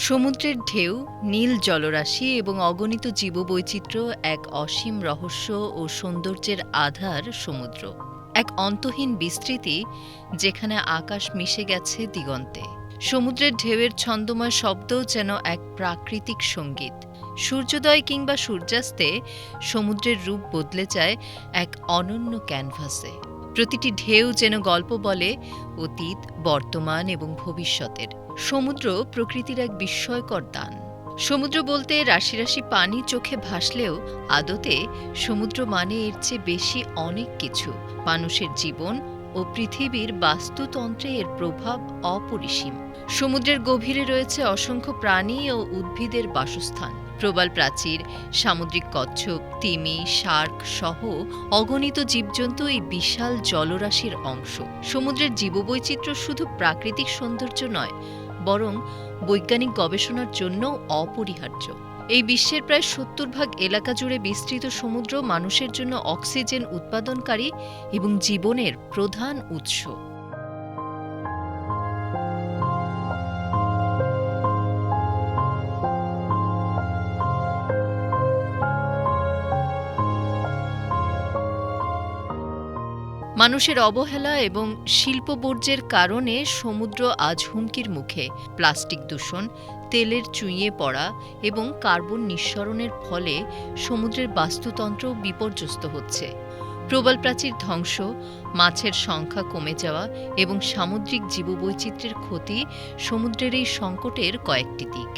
সমুদ্রের ঢেউ, নীল জলরাশি এবং অগণিত জীববৈচিত্র্য এক অসীম রহস্য ও সৌন্দর্যের আধার সমুদ্র। এক অন্তহীন বিস্তৃতি যেখানে আকাশ মিশে গেছে দিগন্তে। সমুদ্রের ঢেউয়ের ছন্দময় শব্দও যেন এক প্রাকৃতিক সঙ্গীত। সূর্যোদয় কিংবা সূর্যাস্তে সমুদ্রের রূপ বদলে যায় এক অনন্য ক্যানভাসে। প্রতিটি ঢেউ যেন গল্প বলে অতীত, বর্তমান এবং ভবিষ্যতের। সমুদ্র প্রকৃতির এক বিস্ময়কর দান। সমুদ্র বলতে রাশি রাশি পানি চোখে ভাসলেও আদতে সমুদ্র মানে এর চেয়ে বেশি অনেক কিছু। মানুষের জীবন ও পৃথিবীর বাস্তুতন্ত্রে এর প্রভাব অপরিসীম। সমুদ্রের গভীরে রয়েছে অসংখ্য প্রাণী ও উদ্ভিদের বাসস্থান। প্রবাল প্রাচীর, সামুদ্রিক কচ্ছপ, তিমি, শার্ক সহ অগণিত জীবজন্তু এই বিশাল জলরাশির অংশ। সমুদ্রের জীববৈচিত্র্য শুধু প্রাকৃতিক সৌন্দর্য নয়, বরং বৈজ্ঞানিক গবেষণার জন্যও অপরিহার্য। এই বিশ্বের প্রায় ৭০% এলাকা জুড়ে বিস্তৃত সমুদ্র মানুষের জন্য অক্সিজেন উৎপাদনকারী এবং জীবনের প্রধান উৎস। মানুষের অবহেলা এবং শিল্পবর্জ্যের কারণে সমুদ্র আজ হুমকির মুখে। প্লাস্টিক দূষণ, তেলের চুইয়ে পড়া এবং কার্বন নিঃসরণের ফলে সমুদ্রের বাস্তুতন্ত্র বিপর্যস্ত হচ্ছে। প্রবাল প্রাচীর ধ্বংস, মাছের সংখ্যা কমে যাওয়া এবং সামুদ্রিক জীববৈচিত্র্যের ক্ষতি সমুদ্রের এই সংকটের কয়েকটি দিক।